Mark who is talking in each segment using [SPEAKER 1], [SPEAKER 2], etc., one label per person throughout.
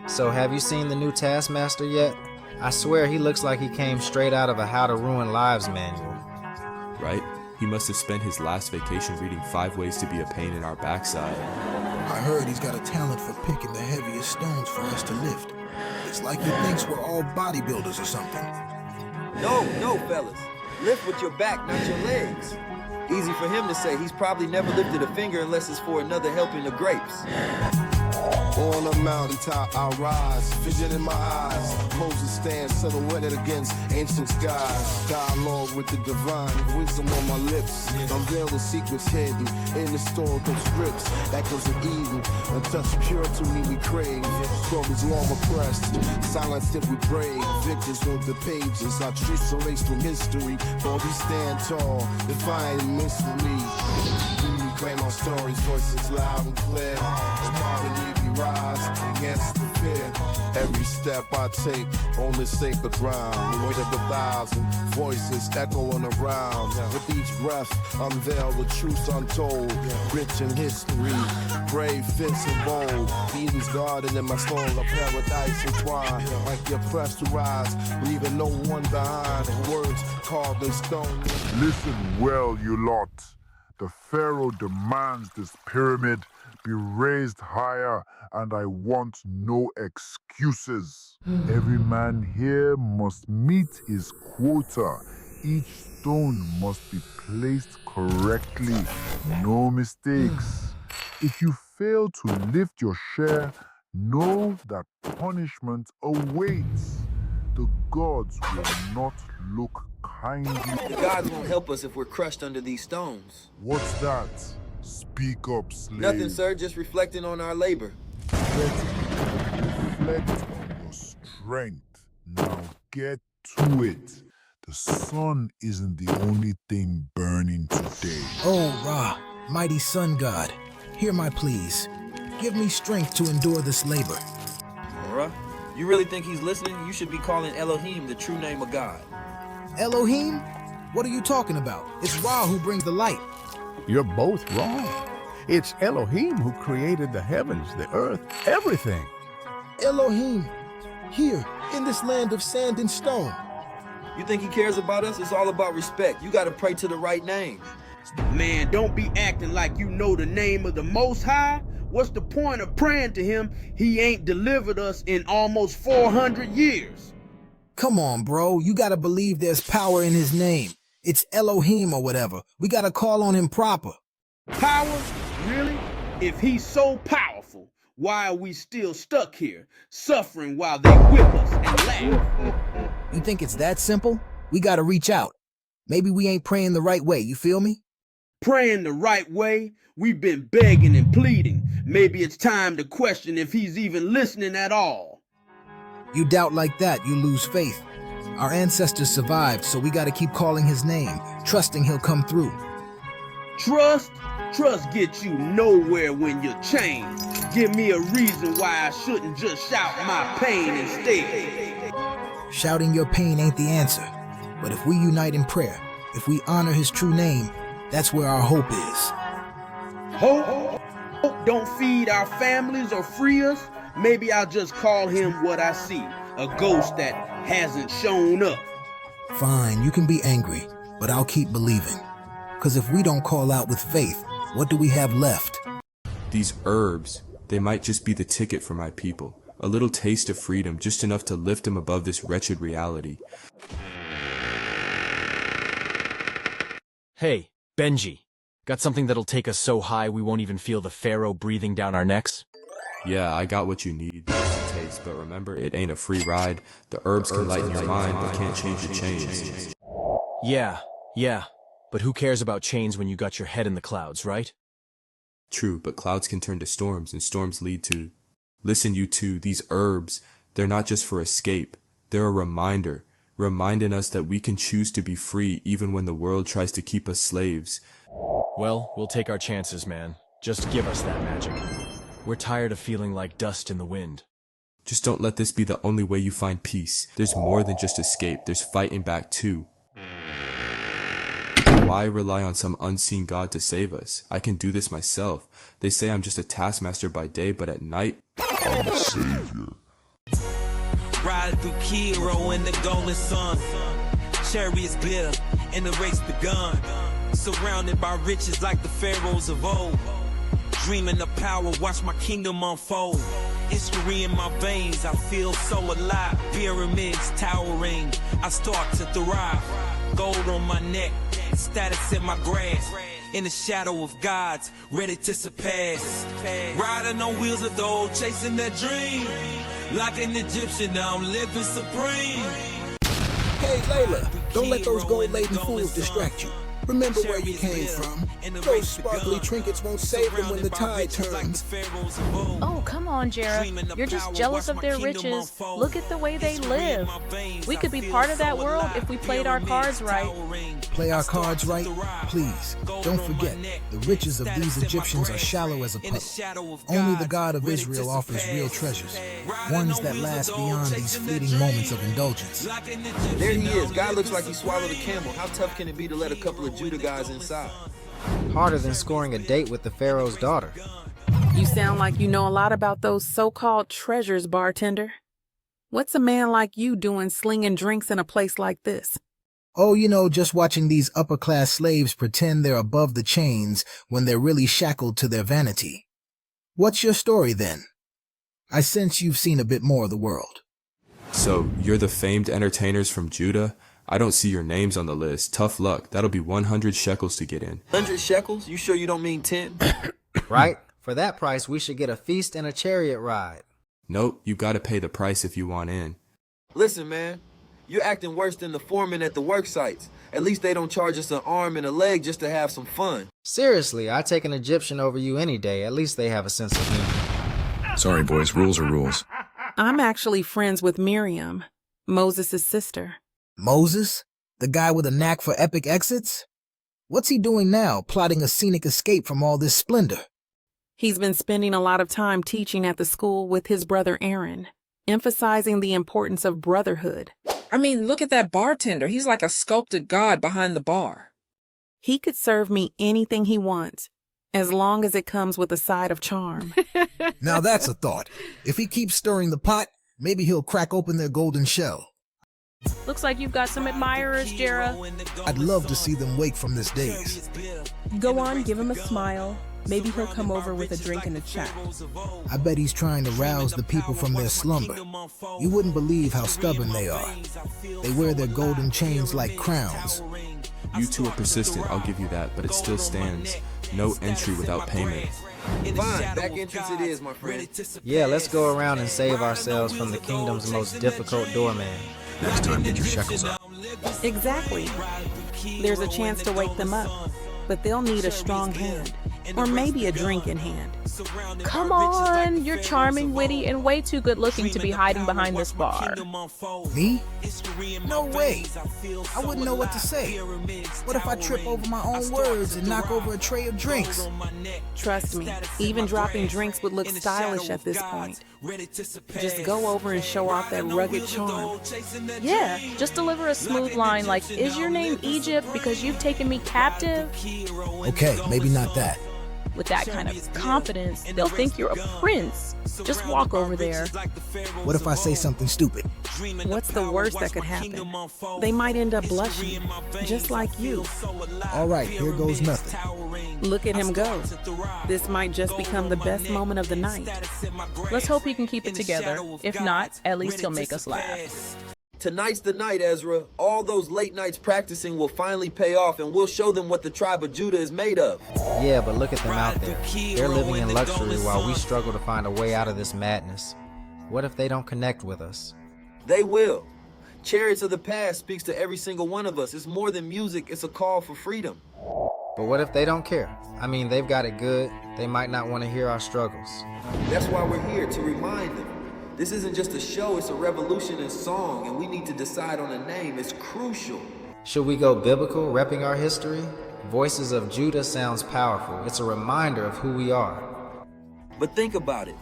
[SPEAKER 1] So have you seen the new Taskmaster yet? I swear he looks like he came straight out of a How to Ruin Lives manual.
[SPEAKER 2] Right? He must have spent his last vacation reading 5 Ways to Be a Pain in Our Backside.
[SPEAKER 3] I heard he's got a talent for picking the heaviest stones for us to lift. It's like he thinks we're all bodybuilders or something.
[SPEAKER 4] No, fellas. Lift with your back, not your legs. Easy for him to say. He's probably never lifted a finger unless it's for another helping of grapes.
[SPEAKER 5] On a mountaintop I rise, vision in my eyes, Moses stands silhouetted against ancient skies. Dialogue with the divine, wisdom on my lips. Unveil the secrets hidden in historical scripts. Echoes of Eden, untouched pure to me we crave. Stories long oppressed, silenced if we brave. Victors on the pages, our truths erased from history. But we stand tall, defiant mystery. We claim our stories, voices loud and clear. Harmony we rise against the fear. Every step I take on this sacred ground, the weight of 1,000 voices echoing around. With each breath, unveil the truths untold. Rich in history, brave, fierce and bold. Eden's garden in my soul, a paradise entwined. Like the oppressed to rise, leaving no one behind. Words carved in stone.
[SPEAKER 6] Listen well, you lot. The Pharaoh demands this pyramid be raised higher, and I want no excuses. Every man here must meet his quota. Each stone must be placed correctly. No mistakes. If you fail to lift your share, know that punishment awaits. The gods will not look kindly.
[SPEAKER 4] The gods won't help us if we're crushed under these stones.
[SPEAKER 6] What's that? Speak up, slave.
[SPEAKER 4] Nothing, sir, just reflecting on our labor.
[SPEAKER 6] Reflect on your strength. Now get to it. The sun isn't the only thing burning today.
[SPEAKER 3] Oh, Ra, mighty sun god, hear my pleas. Give me strength to endure this labor.
[SPEAKER 4] Alright. You really think he's listening? You should be calling Elohim the true name of God.
[SPEAKER 3] Elohim? What are you talking about? It's Ra who brings the light.
[SPEAKER 7] You're both wrong. It's Elohim who created the heavens, the earth, everything.
[SPEAKER 3] Elohim, here, in this land of sand and stone.
[SPEAKER 4] You think he cares about us? It's all about respect. You gotta pray to the right name.
[SPEAKER 8] Man, don't be acting like you know the name of the Most High. What's the point of praying to him? He ain't delivered us in almost 400 years.
[SPEAKER 3] Come on, bro. You gotta believe there's power in his name. It's Elohim or whatever. We gotta call on him proper.
[SPEAKER 8] Power? Really? If he's so powerful, why are we still stuck here, suffering while they whip us and laugh?
[SPEAKER 3] You think it's that simple? We gotta reach out. Maybe we ain't praying the right way, you feel me?
[SPEAKER 8] Praying the right way? We've been begging and pleading. Maybe it's time to question if he's even listening at all.
[SPEAKER 3] You doubt like that, you lose faith. Our ancestors survived, so we gotta keep calling his name, trusting he'll come through.
[SPEAKER 8] Trust? Trust gets you nowhere when you're chained. Give me a reason why I shouldn't just shout my pain instead.
[SPEAKER 3] Shouting your pain ain't the answer. But if we unite in prayer, if we honor his true name, that's where our hope is.
[SPEAKER 8] Hope? Hope don't feed our families or free us? Maybe I'll just call him what I see, a ghost that hasn't shown up.
[SPEAKER 3] Fine, you can be angry, but I'll keep believing. 'Cause if we don't call out with faith, what do we have left?
[SPEAKER 2] These herbs, they might just be the ticket for my people. A little taste of freedom, just enough to lift them above this wretched reality.
[SPEAKER 9] Hey, Benji. Got something that'll take us so high we won't even feel the Pharaoh breathing down our necks?
[SPEAKER 2] Yeah, I got what you need. Just a taste, but remember, it ain't a free ride. The herbs can lighten your mind, but can't change the chains.
[SPEAKER 9] Yeah. But who cares about chains when you got your head in the clouds, right?
[SPEAKER 2] True, but clouds can turn to storms, and storms lead to... Listen, you two, these herbs, they're not just for escape. They're a reminder, reminding us that we can choose to be free even when the world tries to keep us slaves.
[SPEAKER 9] Well, we'll take our chances, man. Just give us that magic. We're tired of feeling like dust in the wind.
[SPEAKER 2] Just don't let this be the only way you find peace. There's more than just escape, there's fighting back too. Why rely on some unseen god to save us? I can do this myself. They say I'm just a taskmaster by day, but at night...
[SPEAKER 6] I'm a savior.
[SPEAKER 10] Riding through Cairo in the golden sun. Chariots glitter and the race begun. Surrounded by riches like the pharaohs of old. Dreaming of power, watch my kingdom unfold. History in my veins, I feel so alive. Pyramids towering, I start to thrive. Gold on my neck, status in my grasp. In the shadow of gods, ready to surpass. Riding on wheels of gold, chasing that dream. Like an Egyptian, now I'm living supreme.
[SPEAKER 3] Hey, Layla, don't let those gold-laden fools distract you. Remember where you came from. Those sparkly trinkets won't save them when the tide turns.
[SPEAKER 11] Oh, come on, Jera. You're just jealous of their riches. Look at the way they live. We could be part of that world if we played our cards right.
[SPEAKER 3] Play our cards right? Please, don't forget, the riches of these Egyptians are shallow as a puddle. Only the God of Israel offers real treasures, ones that last beyond these fleeting moments of indulgence.
[SPEAKER 4] There he is. God looks like he swallowed a camel. How tough can it be to let a couple of Judah guys inside?
[SPEAKER 1] Harder than scoring a date with the Pharaoh's daughter.
[SPEAKER 12] You sound like you know a lot about those so-called treasures, bartender. What's a man like you doing slinging drinks in a place like this?
[SPEAKER 3] Oh, you know, just watching these upper-class slaves pretend they're above the chains when they're really shackled to their vanity. What's your story, then? I sense you've seen a bit more of the world.
[SPEAKER 2] So, you're the famed entertainers from Judah? I don't see your names on the list. Tough luck. That'll be 100 shekels to get in.
[SPEAKER 4] 100 shekels? You sure you don't mean 10?
[SPEAKER 1] Right? For that price, we should get a feast and a chariot ride.
[SPEAKER 2] Nope, you gotta pay the price if you want in.
[SPEAKER 4] Listen, man. You're acting worse than the foremen at the work sites. At least they don't charge us an arm and a leg just to have some fun.
[SPEAKER 1] Seriously, I'd take an Egyptian over you any day. At least they have a sense of humor.
[SPEAKER 13] Sorry, boys. Rules are rules.
[SPEAKER 12] I'm actually friends with Miriam, Moses' sister.
[SPEAKER 3] Moses? The guy with a knack for epic exits? What's he doing now, plotting a scenic escape from all this splendor?
[SPEAKER 12] He's been spending a lot of time teaching at the school with his brother Aaron, emphasizing the importance of brotherhood.
[SPEAKER 14] I mean, look at that bartender. He's like a sculpted god behind the bar.
[SPEAKER 12] He could serve me anything he wants, as long as it comes with a side of charm.
[SPEAKER 3] Now that's a thought. If he keeps stirring the pot, maybe he'll crack open their golden shell.
[SPEAKER 11] Looks like you've got some admirers, Jera.
[SPEAKER 3] I'd love to see them wake from this daze.
[SPEAKER 15] Go on, give him a smile. Maybe he'll come over with a drink and a chat.
[SPEAKER 3] I bet he's trying to rouse the people from their slumber. You wouldn't believe how stubborn they are. They wear their golden chains like crowns.
[SPEAKER 2] You two are persistent, I'll give you that, but it still stands. No entry without payment.
[SPEAKER 4] Fine, back entrance it is, my friend.
[SPEAKER 1] Yeah, let's go around and save ourselves from the kingdom's most difficult doorman.
[SPEAKER 13] Next time, get your shekels up.
[SPEAKER 12] Exactly. There's a chance to wake them up, but they'll need a strong hand, or maybe a drink in hand.
[SPEAKER 11] Come on, you're charming, witty, and way too good looking to be hiding behind this bar.
[SPEAKER 3] Me? No way. I wouldn't know what to say. What if I trip over my own words and knock over a tray of drinks?
[SPEAKER 12] Trust me, even dropping drinks would look stylish at this point. Just go over and show off that rugged charm.
[SPEAKER 11] Yeah, just deliver a smooth line like, "Is your name Egypt because you've taken me captive?"
[SPEAKER 3] Okay, maybe not that.
[SPEAKER 11] With that kind of confidence, they'll think you're a prince. Just walk over there.
[SPEAKER 3] What if I say something stupid?
[SPEAKER 12] What's the worst that could happen? They might end up blushing, just like you.
[SPEAKER 3] All right, here goes nothing.
[SPEAKER 12] Look at him go. This might just become the best moment of the night.
[SPEAKER 11] Let's hope he can keep it together. If not, at least he'll make us laugh.
[SPEAKER 4] Tonight's the night, Ezra. All those late nights practicing will finally pay off, and we'll show them what the tribe of Judah is made of.
[SPEAKER 1] Yeah, but look at them out there. They're living in luxury while we struggle to find a way out of this madness. What if they don't connect with us?
[SPEAKER 4] They will. Chariots of the Past speaks to every single one of us. It's more than music, it's a call for freedom.
[SPEAKER 1] But what if they don't care? I mean, they've got it good. They might not want to hear our struggles.
[SPEAKER 4] That's why we're here, to remind them. This isn't just a show, it's a revolution in song, and we need to decide on a name. It's crucial.
[SPEAKER 1] Should we go biblical, repping our history? Voices of Judah sounds powerful. It's a reminder of who we are.
[SPEAKER 4] But think about it.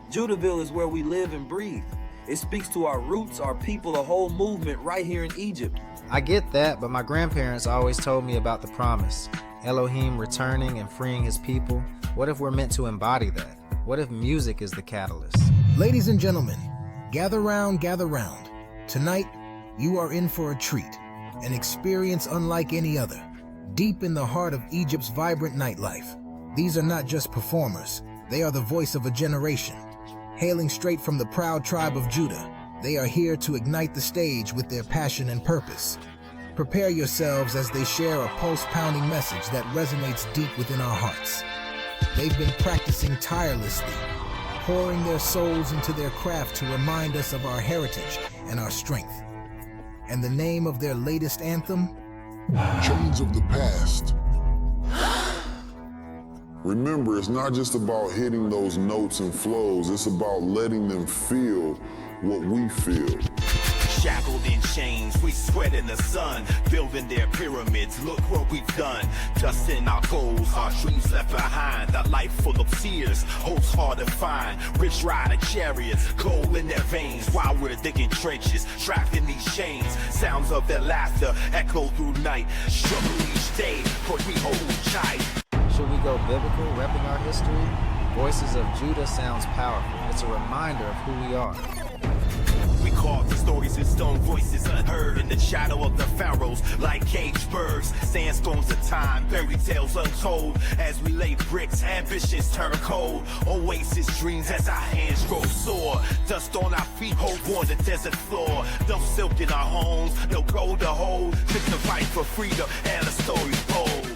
[SPEAKER 4] Judahville is where we live and breathe. It speaks to our roots, our people, a whole movement right here in Egypt.
[SPEAKER 1] I get that, but my grandparents always told me about the promise. Elohim returning and freeing his people. What if we're meant to embody that? What if music is the catalyst?
[SPEAKER 3] Ladies and gentlemen, Gather round, gather round. Tonight, you are in for a treat, an experience unlike any other. Deep in the heart of Egypt's vibrant nightlife, these are not just performers, they are the voice of a generation. Hailing straight from the proud tribe of Judah, they are here to ignite the stage with their passion and purpose. Prepare yourselves as they share a pulse-pounding message that resonates deep within our hearts. They've been practicing tirelessly, pouring their souls into their craft to remind us of our heritage and our strength. And the name of their latest anthem?
[SPEAKER 6] Chains of the Past. Remember, it's not just about hitting those notes and flows, it's about letting them feel what we feel.
[SPEAKER 10] Shackled in chains, we sweat in the sun, building their pyramids, look what we've done. Dust in our goals, our dreams left behind, a life full of tears, hopes hard to find. Rich riding chariots, gold in their veins, while we're digging trenches, trapped in these chains. Sounds of their laughter echo through night, struggle each day, but we hold tight.
[SPEAKER 1] Should we go biblical, repping our history? Voices of Judah sounds powerful. It's a reminder of who we are.
[SPEAKER 10] We carve the stories in stone, voices unheard in the shadow of the pharaohs, like caged birds. Sandstorms of time, fairy tales untold. As we lay bricks, ambitions turn cold. Oasis dreams as our hands grow sore. Dust on our feet, hope on the desert floor. No silk in our homes, no gold to hold. Just a fight for freedom and a story told.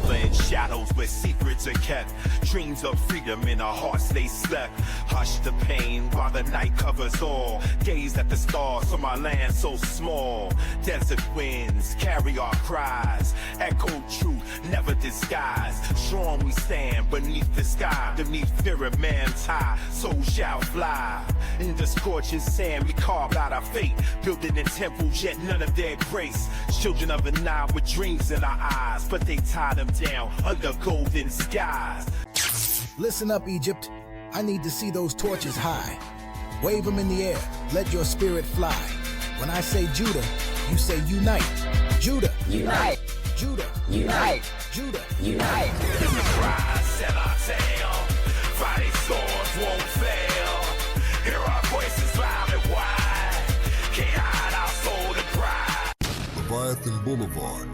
[SPEAKER 10] In shadows where secrets are kept, dreams of freedom in our hearts they slept. Hush the pain while the night covers all. Gaze at the stars from our land so small. Desert winds carry our cries, echo truth never disguised. Strong we stand beneath the sky, beneath fear of man's high, soul shall fly. In the scorching sand we carve out our fate, building in temples yet none of their grace. Children of the Nile with dreams in our eyes, but they tie them down under golden skies.
[SPEAKER 3] Listen up, Egypt. I need to see those torches high. Wave them in the air. Let your spirit fly. When I say Judah, you say unite. Judah,
[SPEAKER 10] unite.
[SPEAKER 3] Judah,
[SPEAKER 10] unite.
[SPEAKER 3] Judah,
[SPEAKER 10] unite. Hear the cries, set our tale. Fighting swords won't fail. Hear our voices loud and wide. Can't hide our soul to pride.
[SPEAKER 6] Leviathan Boulevard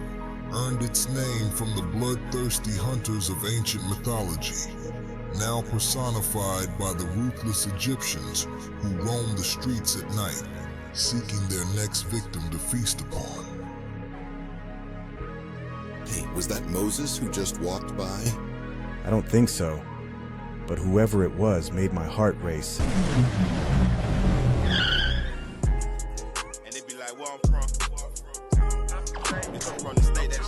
[SPEAKER 6] earned its name from the bloodthirsty hunters of ancient mythology, now personified by the ruthless Egyptians who roam the streets at night, seeking their next victim to feast upon.
[SPEAKER 16] Hey, was that Moses who just walked by?
[SPEAKER 17] I don't think so, but whoever it was made my heart race.
[SPEAKER 10] And they be like, where I'm from? I'm from the state that